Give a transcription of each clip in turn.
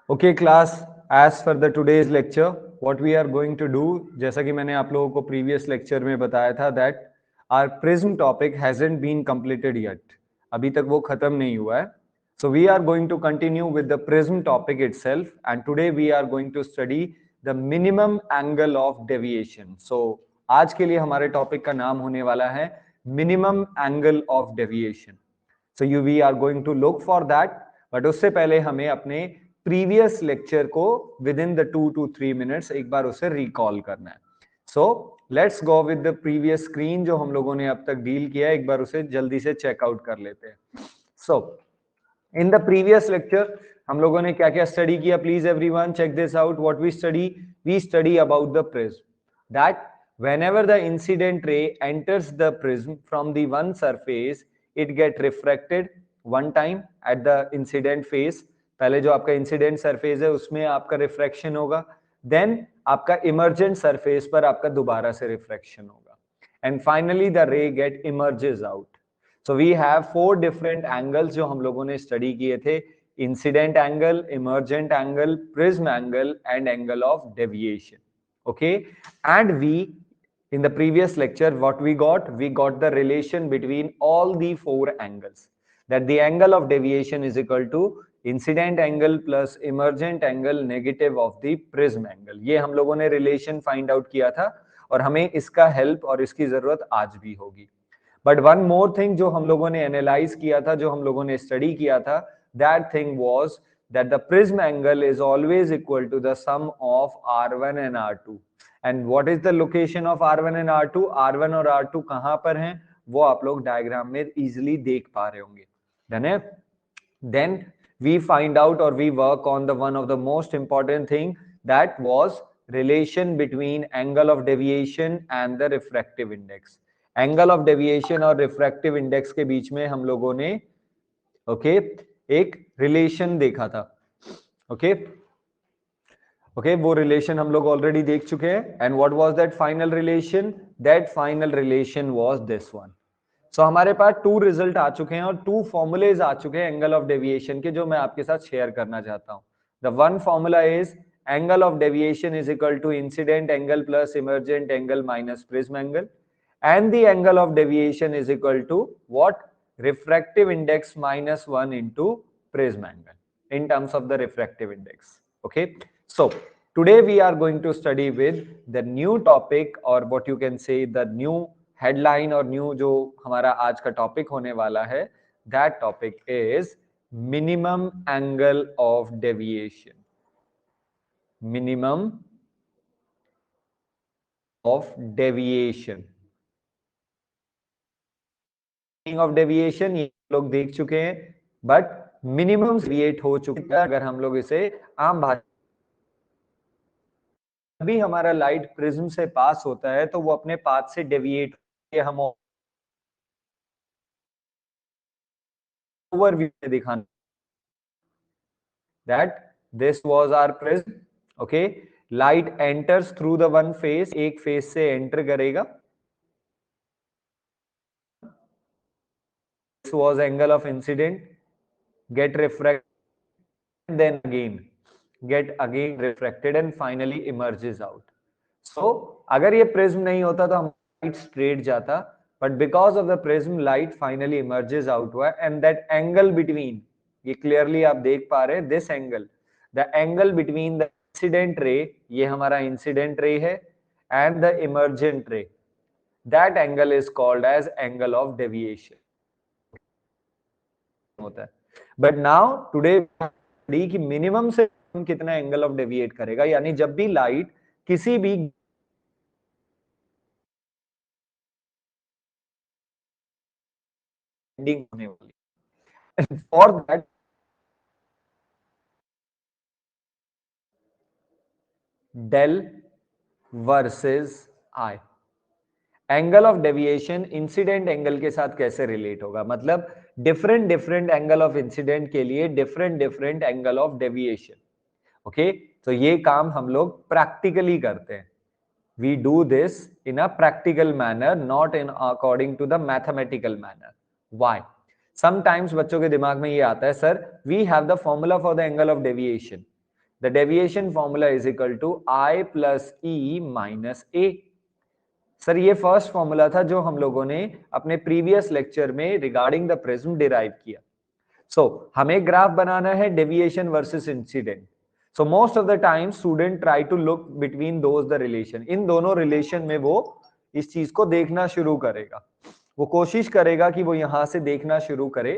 Okay class, as for the today's lecture what we are going to do, जैसा कि मैंने आप लोगों को प्रीवियस लेक्चर में बताया था that our prism topic hasn't been completed yet, अभी तक वो खत्म नहीं हुआ है. So we are going to continue with the prism topic itself and today we are going to study the minimum angle of deviation. So आज के लिए हमारे टॉपिक का नाम होने वाला है minimum angle of deviation. So you we are going to look for that, but उससे पहले हमें अपने प्रीवियस लेक्चर को within the 2 to 3 minutes एक बार उसे रिकॉल करना है. So let's go with the previous screen जो हम लोगों ने अब तक डील किया है, एक बार उसे जल्दी से चेकआउट कर लेते हैं. So in the previous lecture हम लोगों ने क्या क्या स्टडी किया, please everyone check this out. What we study about the prism that whenever the incident ray enters the prism from the one surface it get refracted one time at the incident phase. पहले जो आपका incident surface है उसमें आपका refraction होगा, then आपका emergent surface पर आपका दोबारा से रिफ्रैक्शन होगा, and finally the ray get emerges out. So we have 4 different angles जो हम लोगों ने स्टडी किए थे: incident angle, emergent angle, prism angle and angle of deviation. Okay, and we in the previous lecture what we got the relation between all the 4 angles, that the angle of deviation is equal to incident angle plus emergent angle negative of the prism angle. ये हम लोगों ने relation find out किया था और हमें इसका help और इसकी जरूरत आज भी होगी. बट वन मोर थिंग जो हम लोगों ने एनालाइज किया था, जो हम लोगों ने स्टडी किया था, that thing was that the prism angle is always equal to the sum of R1 and R2. And what is the location of R1 and R2? R1 और R2 कहां पर हैं वो आप लोग डायग्राम में इजीली देख पा रहे होंगे. Then we find out or we work on the one of the most important thing, that was relation between angle of deviation and the refractive index. Angle of deviation और refractive index के बीच में हम लोगों ने एक relation देखा था. वो रिलेशन हम लोग ऑलरेडी देख चुके हैं. And what was that final relation? That final relation was this one. सो हमारे पास 2 रिजल्ट आ चुके हैं और 2 फॉर्मूलेज आ चुके हैं एंगल ऑफ डेविएशन के, जो मैं आपके साथ शेयर करना चाहता हूं. The one formula is angle of deviation is equal to incident angle plus emergent angle minus prism angle, and the angle of deviation is equal to what? Refractive index minus 1 into prism angle in terms of the refractive index. Okay, so today we are going to study with the new topic, or what you can say the new headline or new जो हमारा आज का topic होने वाला है, that topic is minimum angle of deviation. Minimum of deviation. Of deviation ये लोग देख चुके हैं, बट मिनिमम डेविएट हो चुके हैं. अगर हम लोग इसे आम भाषा, अभी हमारा लाइट प्रिज्म से पास होता है तो वो अपने पाथ से डेविएट, हम ओवरव्यू में दिखाना that this was our prism. Okay, light enters through the one face, एक फेस से एंटर करेगा. This was angle of incident, get refracted, then get again refracted and finally emerges out. So अगर ये prism नहीं होता तो हम light straight जाता, but because of the prism light finally emerges out हुआ, and that angle between, ये clearly आप देख पा रहे हैं, this angle, the angle between the incident ray, ये हमारा incident ray है, and the emergent ray, that angle is called as angle of deviation होता है. बट नाउ टुडे कि मिनिमम से कितना एंगल ऑफ डेविएट करेगा, यानी जब भी लाइट किसी भी होने वाली, for that del versus I. Angle of deviation incident angle के साथ कैसे रिलेट होगा, मतलब डिफरेंट एंगल ऑफ इंसिडेंट के लिए different angle of deviation. Okay, तो ये काम हम लोग प्रैक्टिकली करते हैं. We do this in a practical manner, not in according to the mathematical manner. Why? Sometimes बच्चों के दिमाग में ये आता है, sir we have the formula for the angle of deviation, the deviation formula is equal to I plus E minus A। Sir ये first formula था जो हम लोगों ने अपने प्रीवियस लेक्चर में रिगार्डिंग द प्रिज्म डिराइव किया। सो हमें ग्राफ बनाना है deviation versus incident. So most of the time student try to look between those the relation, इन दोनों रिलेशन में वो इस चीज को देखना शुरू करेगा, वो कोशिश करेगा कि वो यहां से देखना शुरू करे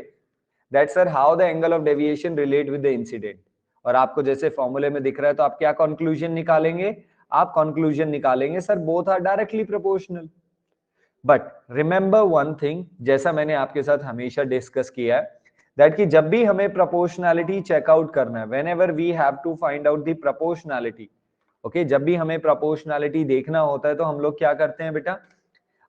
that sir how the angle of deviation relate with the incident. और आपको जैसे फॉर्मूले में दिख रहा है तो आप क्या कंक्लूजन निकालेंगे, आप कंक्लूजन निकालेंगे sir both are directly proportional. But remember one thing, जैसा मैंने आपके साथ हमेशा डिस्कस किया है दैट कि जब भी हमें प्रोपोर्शनैलिटी चेकआउट करना है, whenever we have to find out the proportionality, okay, जब भी हमें प्रोपोर्शनैलिटी देखना होता है तो हम लोग क्या करते हैं बेटा,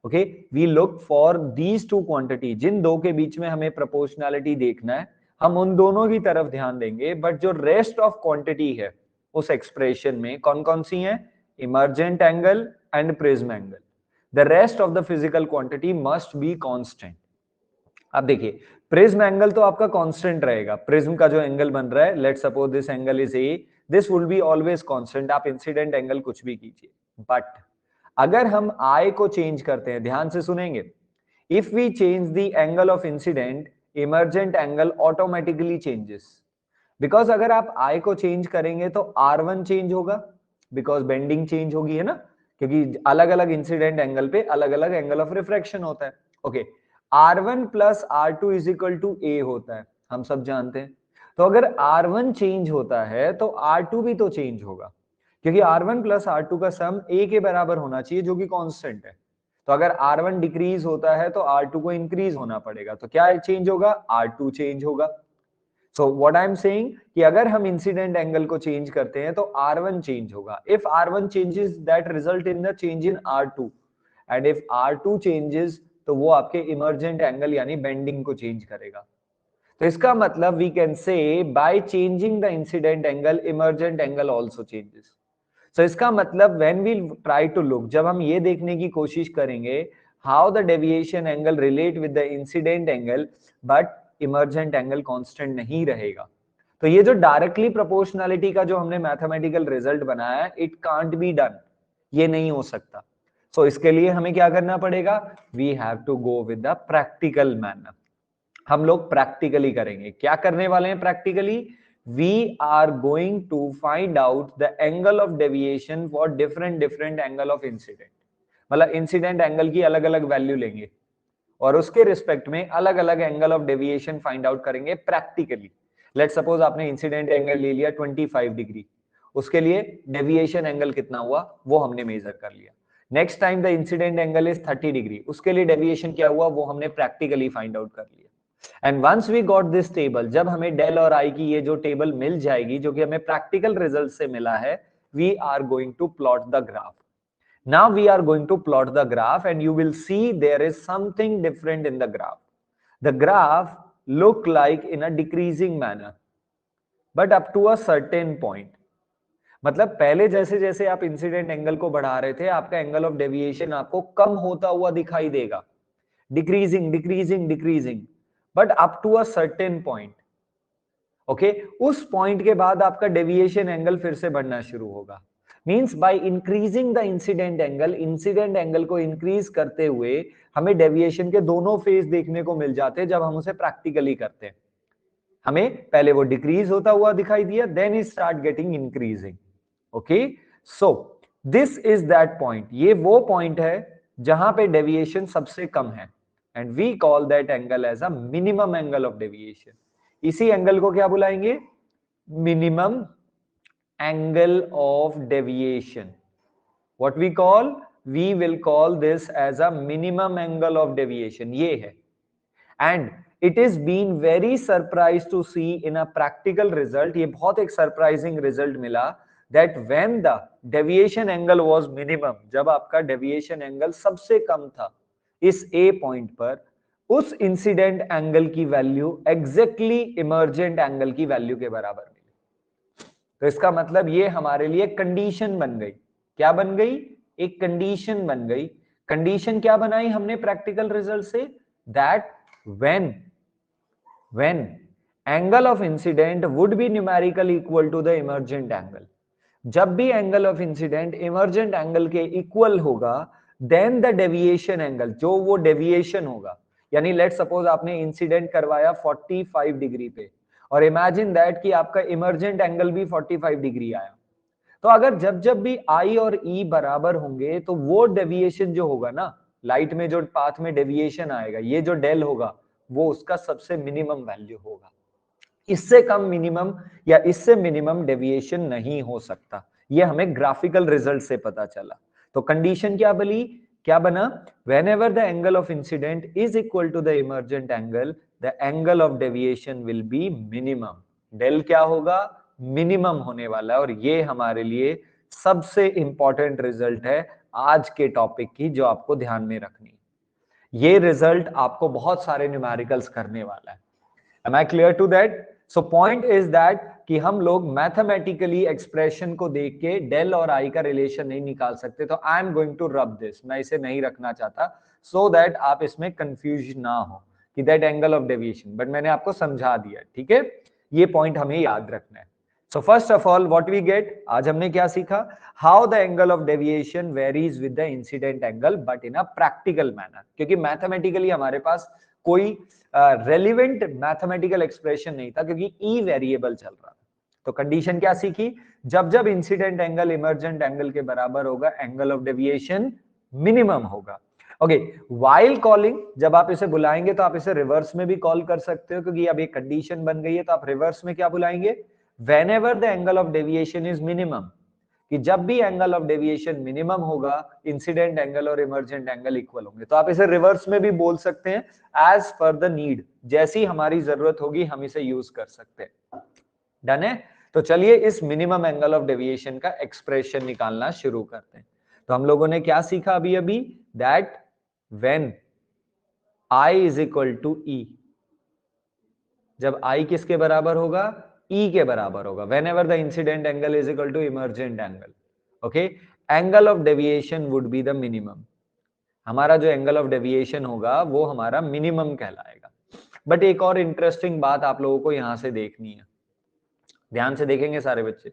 okay, we look for these two quantity, जिन दो के बीच में हमें प्रोपोर्शनैलिटी देखना है हम उन दोनों की तरफ ध्यान देंगे। बट जो रेस्ट ऑफ क्वांटिटी है उस एक्सप्रेशन में कौन कौन सी है, emergent angle and prism angle, the rest of the physical quantity must be constant. अब देखिए प्रिज्म एंगल तो आपका कांस्टेंट रहेगा, प्रिज्म का जो एंगल बन रहा है, let suppose this angle is a, this will be always constant, आप इंसिडेंट एंगल कुछ भी कीजिए। बट अगर हम आई को चेंज करते हैं, ध्यान से सुनेंगे, if we change the angle of incident, emergent angle automatically changes. Because अगर आप आई को चेंज करेंगे तो R1 चेंज होगा, बिकॉज बेंडिंग चेंज होगी, है ना, क्योंकि अलग अलग इंसिडेंट एंगल पे अलग अलग एंगल ऑफ रिफ्रैक्शन होता है। Okay, R1 plus R2 is equal to A होता है, हम सब जानते हैं। तो अगर R1 चेंज होता है तो R2 भी तो चेंज होगा, क्योंकि R1 प्लस R2 का सम A के बराबर होना चाहिए जो कि कांस्टेंट है। तो अगर R1 डिक्रीज होता है तो R2 को इंक्रीज होना पड़ेगा, तो क्या चेंज होगा, R2 चेंज होगा। So what I am saying कि अगर हम इंसिडेंट एंगल को चेंज करते हैं तो R1 चेंज होगा। If R1 changes that result in the change in R2, and if R2 changes तो वो आपके इमर्जेंट एंगल यानी बेंडिंग को चेंज करेगा। तो इसका मतलब we can say by changing the incident angle emergent angle also changes. So इसका मतलब when we try to look, जब हम ये देखने की कोशिश करेंगे how the deviation angle relate with the incident angle, but emergent angle constant नहीं रहेगा, तो ये जो डायरेक्टली प्रोपोर्शनैलिटी का जो हमने मैथमेटिकल रिजल्ट बनाया है, इट कांट बी डन, ये नहीं हो सकता। सो इसके लिए हमें क्या करना पड़ेगा, we have to go with the practical manner. हम लोग प्रैक्टिकली करेंगे, क्या करने वाले हैं practically, we are going to find out the angle of deviation for different angle of incident। मतलब इंसिडेंट एंगल की अलग अलग वैल्यू लेंगे और उसके रिस्पेक्ट में अलग अलग angle of deviation find out करेंगे प्रैक्टिकली। लेट सपोज आपने इंसिडेंट एंगल ले लिया 25 डिग्री, उसके लिए डेविएशन एंगल कितना हुआ वो हमने मेजर कर लिया। Next time the incident angle is 30 degree, उसके लिए डेविएशन क्या हुआ वो हमने प्रैक्टिकली फाइंड आउट कर लिया। And once we got this table, जब हमें डेल और आई की ये जो टेबल मिल जाएगी जो कि हमें प्रैक्टिकल रिजल्ट से मिला है, we are going to plot the graph. Now we are going to plot the graph and you will see there is something different in the graph. The graph look like in a decreasing manner, but up to a certain point। मतलब पहले जैसे जैसे आप incident angle को बढ़ा रहे थे आपका एंगल ऑफ डेविएशन आपको कम होता हुआ दिखाई देगा, decreasing decreasing decreasing, but up to a certain point. Okay, उस पॉइंट के बाद आपका डेविएशन एंगल फिर से बढ़ना शुरू होगा। Means by increasing the incident angle को इंक्रीज करते हुए हमें डेविएशन के दोनों फेज देखने को मिल जाते हैं जब हम उसे प्रैक्टिकली करते हैं। हमें पहले वो डिक्रीज होता हुआ दिखाई दिया, then it start getting increasing. Okay, so this is that point, ये वो पॉइंट है जहां पे डेविएशन सबसे कम है, and we call that angle as a minimum angle of deviation. इसी एंगल को क्या बुलाएंगे, minimum angle of deviation. What we call, we will call this as a minimum angle of deviation, ये है। And it is been very surprise to see in a practical result, ये बहुत एक surprising result मिला that when the deviation angle was minimum, जब आपका deviation angle सबसे कम था इस ए पॉइंट पर, उस इंसिडेंट एंगल की वैल्यू एग्जैक्टली इमर्जेंट एंगल की वैल्यू के बराबर मिली। तो इसका मतलब ये हमारे लिए कंडीशन बन गई, क्या बन गई, एक कंडीशन बन गई। कंडीशन क्या बनाई हमने प्रैक्टिकल रिजल्ट से, that when angle of incident would be numerical equal to the emergent angle. जब भी angle of incident emergent angle के इक्वल होगा, देन द डेविएशन एंगल, जो वो डेविएशन होगा, यानी लेट सपोज आपने इंसिडेंट करवाया 45 डिग्री पे, और इमेजिन दैट कि आपका इमर्जेंट एंगल भी 45 डिग्री आया, तो अगर जब जब भी आई और ई बराबर होंगे तो वो डेविएशन जो होगा ना, लाइट में जो पाथ में डेविएशन आएगा, ये जो डेल होगा वो उसका सबसे मिनिमम वैल्यू होगा। इससे कम मिनिमम या इससे मिनिमम डेविएशन नहीं हो सकता। ये हमें ग्राफिकल रिजल्ट से पता चला। तो कंडीशन क्या बना? whenever the angle of incident is equal to the emergent angle, the angle of deviation will be minimum. Del क्या होगा? मिनिमम होने वाला है। और ये हमारे लिए सबसे इंपॉर्टेंट रिजल्ट है आज के टॉपिक की, जो आपको ध्यान में रखनी। ये रिजल्ट आपको बहुत सारे न्यूमेरिकल्स करने वाला है। Am I clear to that? So point is that कि हम लोग मैथमेटिकली एक्सप्रेशन को देख के डेल और आई का रिलेशन नहीं निकाल सकते, तो I am going to rub this, मैं इसे नहीं रखना चाहता, सो दैट आप इसमें कंफ्यूज ना हो कि that angle of deviation, but मैंने आपको समझा दिया, ठीक है? ये पॉइंट हमें याद रखना है। So first of all what we get, आज हमने क्या सीखा? How the angle of deviation varies with the incident angle but in a practical manner, क्योंकि मैथमेटिकली हमारे पास कोई रेलिवेंट मैथमेटिकल एक्सप्रेशन नहीं था, क्योंकि ई वेरिएबल चल रहा था। तो कंडीशन क्या सीखी? जब जब इंसिडेंट एंगल इमर्जेंट एंगल के बराबर होगा, एंगल ऑफ डेविएशन मिनिमम होगा। ओके, व्हाइल कॉलिंग, जब आप इसे बुलाएंगे तो आप इसे रिवर्स में भी कॉल कर सकते हो, क्योंकि अब एक कंडीशन बन गई है, तो आप रिवर्स में क्या बुलाएंगे? Whenever the angle of deviation is minimum, कि जब भी एंगल ऑफ डेविएशन मिनिमम होगा, इंसिडेंट एंगल और इमर्जेंट एंगल इक्वल होंगे। तो आप इसे रिवर्स में भी बोल सकते हैं, एज पर द नीड, जैसी हमारी जरूरत होगी हम इसे यूज कर सकते हैं। डन है? तो चलिए इस मिनिमम एंगल ऑफ डेविएशन का एक्सप्रेशन निकालना शुरू करते हैं। तो हम लोगों ने क्या सीखा अभी? That when I is equal to E, जब आई किसके बराबर होगा? E के बराबर होगा। whenever the incident angle is equal to emergent angle, okay, angle of deviation would be the minimum. हमारा जो एंगल ऑफ डेविएशन होगा वो हमारा मिनिमम कहलाएगा। बट एक और इंटरेस्टिंग बात आप लोगों को यहां से देखनी है, ध्यान से देखेंगे सारे बच्चे।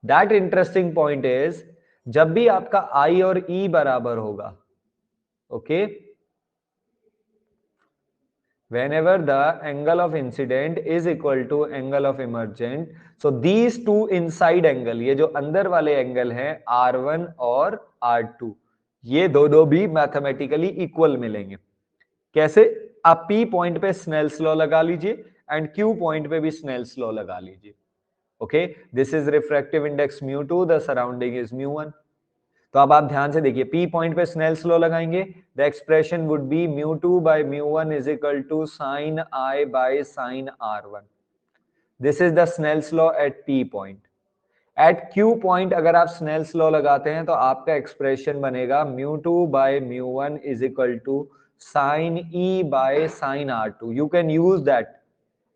दैट इंटरेस्टिंग पॉइंट इज, जब भी आपका I और E बराबर होगा, okay, whenever the angle of incident is equal to angle of emergent, so these two inside angle, ये जो अंदर वाले एंगल हैं R1 और R2, ये दो भी मैथमेटिकली इक्वल मिलेंगे। कैसे? आप P पॉइंट पे स्नेल्स लॉ लगा लीजिए एंड Q पॉइंट पे भी स्नेल्स लॉ लगा लीजिए। Okay, this is refractive index μ2, the surrounding is μ1। तो अब आप ध्यान से देखिए, P पॉइंट पे स्नेल्स लॉ लगाएंगे, the expression would be μ2 by μ1 is equal to sin I by sin R1। This is the Snell's law at P point. At Q point अगर आप स्नेल्स लॉ लगाते हैं तो आपका एक्सप्रेशन बनेगा μ2 by μ1 is equal to sin E by sin R2। You can use that,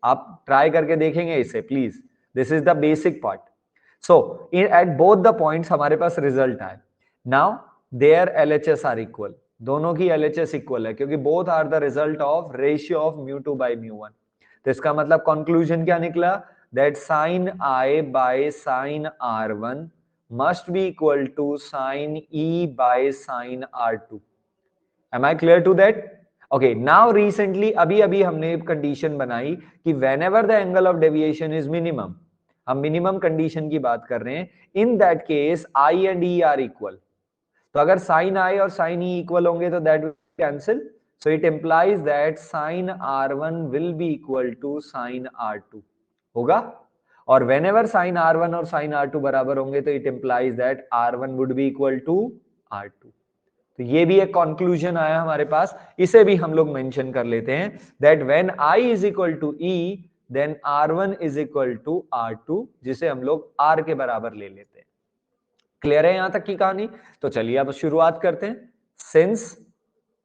आप try करके देखेंगे इसे please, this is the basic part. So at both the points हमारे पास रिजल्ट आए। Now their LHS are equal, दोनों की LHS equal है, क्योंकि both are the result of ratio of μ2 by μ1। तो इसका मतलब कंक्लूजन क्या निकला? That sin I by sin R1 must be equal to sin E by sin R2। Am I clear to that? Okay, now recently अभी हमने condition बनाई कि whenever the angle of deviation is minimum, हम minimum condition की बात कर रहे हैं, in that case I and E are equal। तो अगर sin I और sin E इक्वल होंगे तो that will cancel, so it implies that sin R1 will be equal to sin R2 होगा। और whenever sin R1 और sin R2 बराबर होंगे तो it implies that R1 would be equal to R2। तो ये भी एक कंक्लूजन आया हमारे पास, इसे भी हम लोग मेंशन कर लेते हैं, that when I is equal to E then R1 is equal to R2, जिसे हम लोग R के बराबर ले लेते हैं। क्लियर है यहां तक की कहानी? तो चलिए अब शुरुआत करते हैं। Since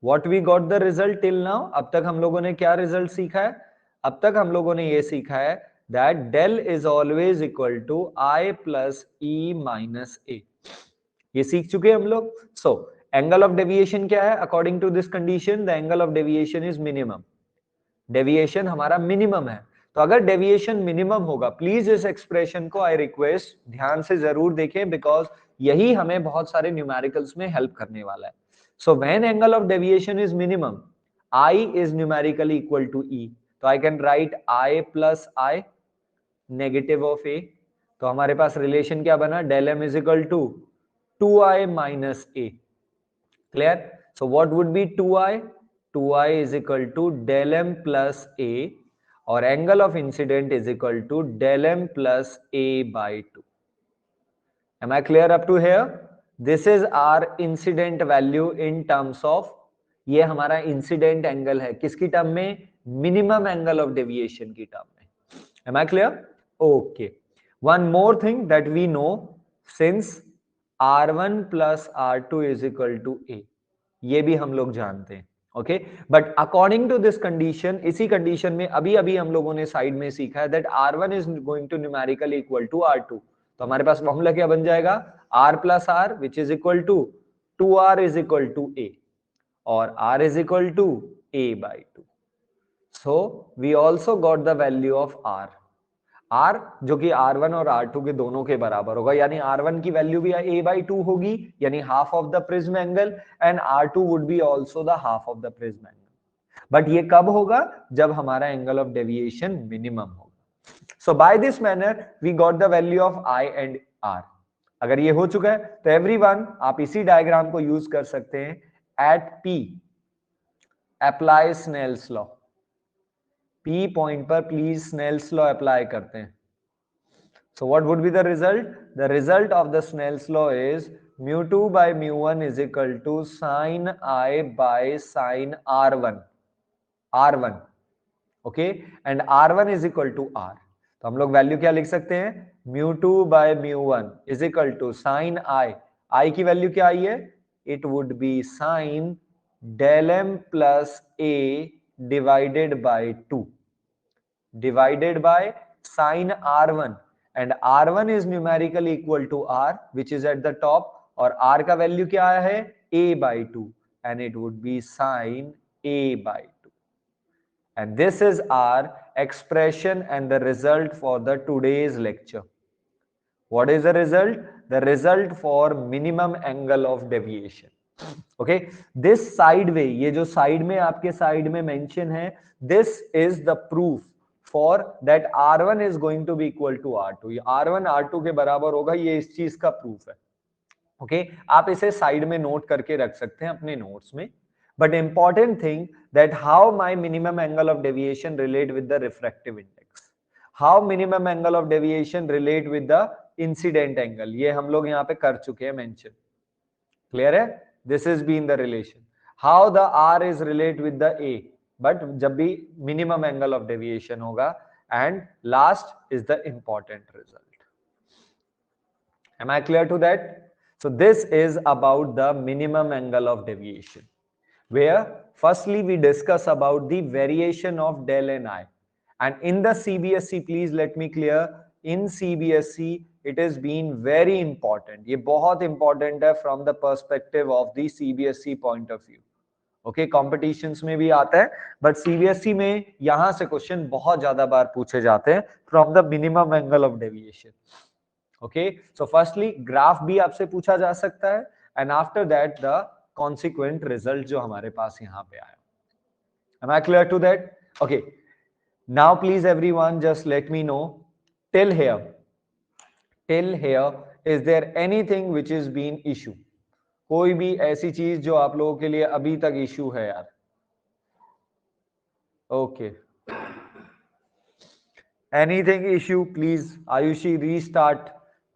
what we got the result till now, अब तक हम लोगों ने क्या रिजल्ट सीखा है? अब तक हम लोगों ने ये सीखा है that del is always equal to I plus E minus A, ये सीख चुके हैं हम लोग। सो एंगल ऑफ डेविएशन क्या है? According to this condition the angle of deviation is minimum, deviation हमारा मिनिमम है। तो अगर डेविएशन मिनिमम होगा, प्लीज इस एक्सप्रेशन को आई रिक्वेस्ट ध्यान से जरूर देखें, बिकॉज यही हमें बहुत सारे न्यूमेरिकल्स में हेल्प करने वाला है. So when angle of deviation is minimum, I is numerically equal to E. तो I can write I plus I negative of A. तो हमारे पास रिलेशन क्या बना, del M is equal to 2I minus A. Clear? So what would be 2I? 2I is equal to del M plus A, और angle of incident is equal to del M plus A by 2. Am I clear up to here? This is our incident value in terms of, ये हमारा incident angle है किसकी term में, minimum angle of deviation की term में. Am I clear? Okay. One more thing that we know, since R1 plus R2 is equal to A, ये भी हम लोग जानते हैं. Okay, but according to this condition, इसी कंडीशन में अभी अभी हम लोगों ने साइड में सीखा है that R1 is going to numerically equal to R2. तो हमारे पास फॉर्मूला क्या बन जाएगा, R plus R which is equal to 2R is equal to A, और R is equal to A by 2. So we also got the value of R. R जो कि R1 और R2 के दोनों के बराबर होगा, यानी R1 की वैल्यू भी A by 2 होगी, यानी half of the prism angle, and R2 would be also the half of the prism angle. But ये कब होगा, जब हमारा एंगल ऑफ डेविएशन मिनिमम होगा. So by this manner we got the value of I and R. अगर ये हो चुका है तो एवरीवन आप इसी डायग्राम को यूज कर सकते हैं. At P, apply Snell's law. P point पर प्लीज Snell's law अप्लाई करते हैं. So what would be the result? The result of the Snell's law is mu2 by mu1 is equal to sin I by sin R1. R1, okay, and R1 is equal to R. तो हम लोग value क्या लिख सकते हैं, mu2 by mu1 is equal to sin I की value क्या आई है, it would be sin del M plus A divided by 2 divided by sin R1, and R1 is numerically equal to R which is at the top, और R का value क्या है, A by 2, and it would be sin A by 2. And this is our expression and the result for the today's lecture. What is the result? The result for minimum angle of deviation. Okay, this side way, ये जो side में आपके side में mention है, this is the proof for that R1 is going to be equal to R2. ये R1 R2 के बराबर होगा, ये इस चीज का प्रूफ है. ओके, आप इसे साइड में नोट करके रख सकते हैं अपने नोट्स में. But important thing that how my minimum angle of deviation relate with the refractive index. How minimum angle of deviation relate with the incident angle. ये हम लोग यहाँ पे कर चुके हैं mention. Clear है? This has been the relation. How the R is relate with the A. But जब भी minimum angle of deviation होगा, and last is the important result. Am I clear to that? So this is about the minimum angle of deviation, where firstly we discuss about the variation of del and I. And in the CBSE, please let me clear, in CBSE it has been very important. ये बहुत important है from the perspective of the CBSE point of view. Okay, competitions में भी आता है, but CBSE में यहाँ से क्वेश्चन बहुत ज्यादा बार पूछे जाते हैं from the minimum angle of deviation. Okay, so firstly graph भी आपसे पूछा जा सकता है, and after that the consequent result जो हमारे पास यहाँ पे आया. Am I clear to that? Okay, now please everyone just let me know till here is there anything which is been issue? कोई भी ऐसी चीज जो आप लोगों के लिए अभी तक इशू है यार? Okay, anything issue please Ayushi restart.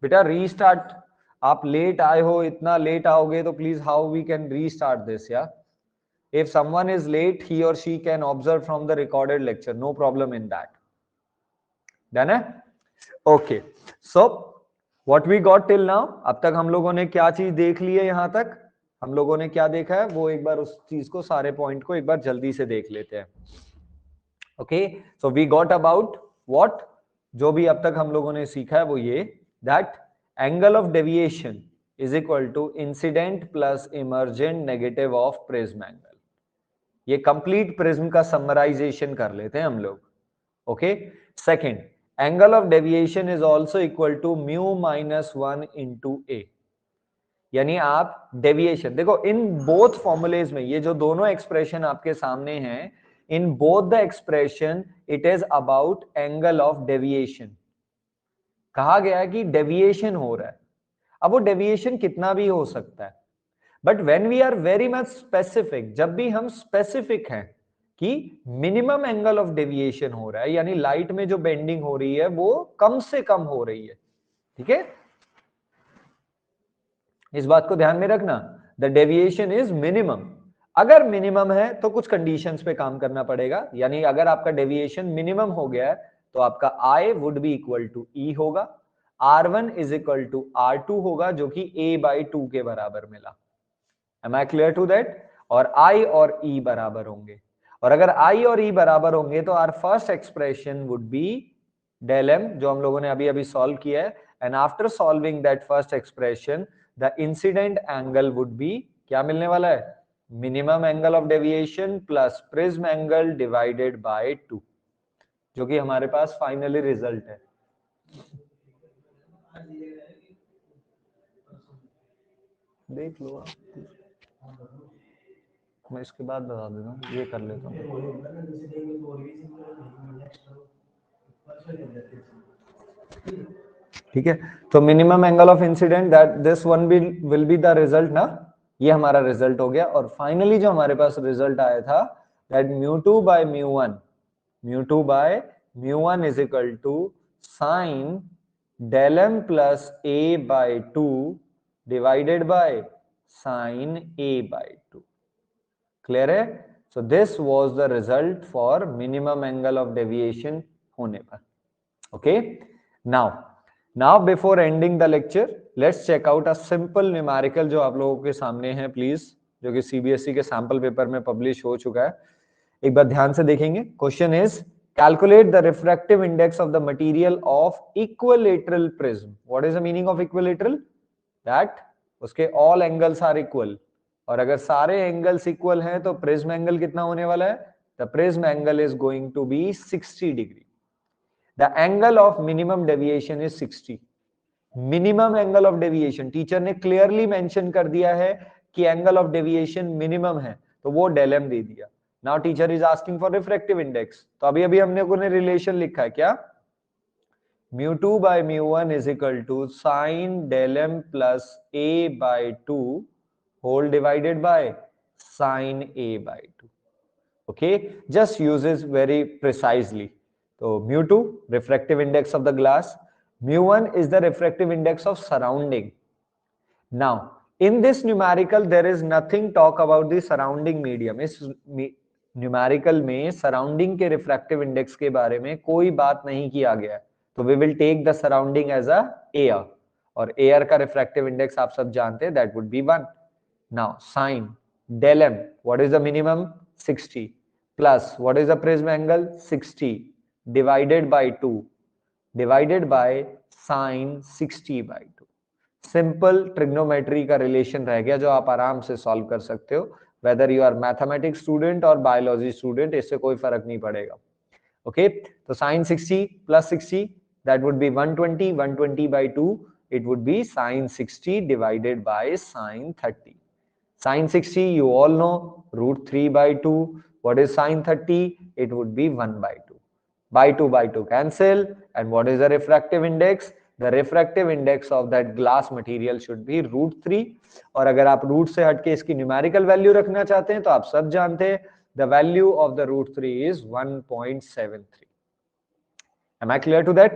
बेटा रीस्टार्ट, आप लेट आए हो, इतना लेट आओगे तो please how we can restart this. या if someone is late, he or she can observe from the recorded lecture, no problem in that. Done है? Okay, so what we got till now, अब तक हम लोगों ने क्या चीज देख ली है, यहां तक हम लोगों ने क्या देखा है वो एक बार उस चीज को, सारे पॉइंट को एक बार जल्दी से देख लेते हैं. Okay, so we got about what, जो भी अब तक हम लोगों ने सीखा है वो ये, that angle of deviation is equal to incident plus emergent negative of prism angle. ये कंप्लीट प्रिज्म का समराइजेशन कर लेते हैं हम लोग. Okay. Second, angle of deviation is also equal to mu minus 1 into A. यानी आप डेविएशन देखो इन बोथ फॉर्मुलेज में, ये जो दोनों एक्सप्रेशन आपके सामने हैं, in both the expression it is about angle of deviation. कहा गया है कि डेविएशन हो रहा है। अब वो डेविएशन कितना भी हो सकता है, but when we are very much specific, जब भी हम स्पेसिफिक हैं कि मिनिमम एंगल ऑफ डेविएशन हो रहा है, यानी लाइट में जो बेंडिंग हो रही है वो कम से कम हो रही है, ठीक है, इस बात को ध्यान में रखना, द डेविएशन इज मिनिमम। अगर मिनिमम है तो कुछ कंडीशंस पे काम करना पड़ेगा, यानी अगर आपका डेविएशन मिनिमम हो गया है तो आपका I would be equal to E होगा, R1 is equal to R2 होगा, जो कि A/2 के बराबर मिला। Am I clear to that? और I और E बराबर होंगे, और अगर I और E बराबर होंगे तो R first expression would be del m, जो हम लोगों ने अभी अभी सॉल्व किया है, and after solving that first expression the incident angle would be, क्या मिलने वाला है, minimum angle of deviation plus prism angle divided by 2, जो कि हमारे पास फाइनली रिजल्ट है। देख लो आप, मैं इसके बाद बता देता हूँ, ये कर लेता हूँ। ठीक है, तो minimum angle of incident that this one will be the result ना, ये हमारा रिजल्ट हो गया। और फाइनली जो हमारे पास रिजल्ट आया था that μ2 by μ1 is equal to sine del m plus A/2 divided by sine A/2। Clear है? So this was the result for minimum angle of deviation होने पर। Okay, now before ending the lecture let's check out a simple numerical जो आप लोगों के सामने है please, जो कि सीबीएसई के सैंपल पेपर में पब्लिश हो चुका है। एक बार ध्यान से देखेंगे। Question is calculate the refractive index of the material of equilateral prism. What is the meaning of equilateral? That उसके ऑल एंगल्स आर इक्वल, और अगर सारे एंगल्स इक्वल हैं तो प्रिज्म एंगल कितना होने वाला है? The prism angle is going to be 60 degree. The angle of minimum deviation is 60. Minimum angle of deviation teacher ने क्लियरली मेंशन कर दिया है कि एंगल ऑफ डेविएशन मिनिमम है, तो वो del m दे दिया। Now teacher is asking for refractive index, तो अभी अभी हमने को रिलेशन लिखा है क्या, μ2 by μ1 is equal to sin del m plus A/2 whole divided by sin A/2. Okay, just uses very precisely. So μ2 refractive index of the glass, μ1 is the refractive index of surrounding. Now in this numerical there is nothing talk about the surrounding medium. इस numerical में surrounding के refractive index के बारे में कोई बात नहीं किया गया है, तो we will take the surrounding as a air, और एयर का रिफ्रैक्टिव इंडेक्स आप सब जानते हैं, that would be 1. Now sine del m, what is the minimum? 60 plus what is the prism angle? 60 divided by 2 divided by sine 60/2। Simple trigonometry का relation रह गया जो आप आराम से सॉल्व कर सकते हो, whether you are mathematics student और बायोलॉजी स्टूडेंट, इससे कोई फर्क नहीं पड़ेगा। ओके, तो sine 60 plus 60 that would be 120, 120/2 it would be sin 60 divided by sin 30. Sin 60 you all know √3/2. What is sin 30? It would be 1/2. By 2 cancel, and what is the refractive index? The refractive index of that glass material should be √3. और अगर आप root से हटके इसकी numerical value रखना चाहते हैं तो आप सब जानते हैं the value of the √3 is 1.73. Am I clear to that?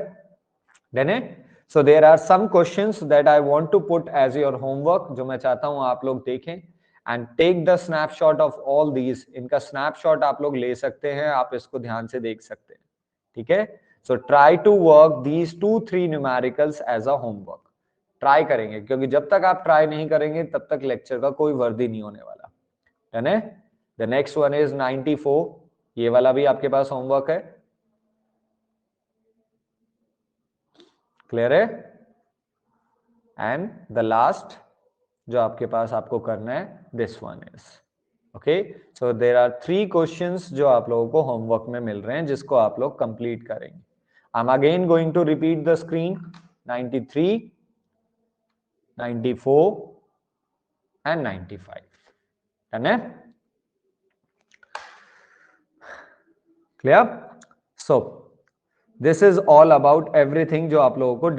Then so there are some questions that I want to put as your homework, जो मैं चाहता हूं आप लोग देखें, and take the snapshot of all these. इनका snapshot आप लोग ले सकते हैं, आप इसको ध्यान से देख सकते हैं, ठीक है? So try to work these 2-3 numericals as a homework. Try करेंगे, क्योंकि जब तक आप ट्राई नहीं करेंगे तब तक लेक्चर का कोई वर्दी नहीं होने वाला, है ना? The next one is 94. ये वाला भी आपके पास होमवर्क है, क्लियर है? एंड द लास्ट जो आपके पास आपको करना है, this one is okay, so there are 3 questions जो आप लोगों को होमवर्क में मिल रहे हैं जिसको आप लोग कंप्लीट करेंगे. I am again going to repeat the screen. 93, 94 and 95. Done है? Clear? So this is all about everything जो आप लोगों को डन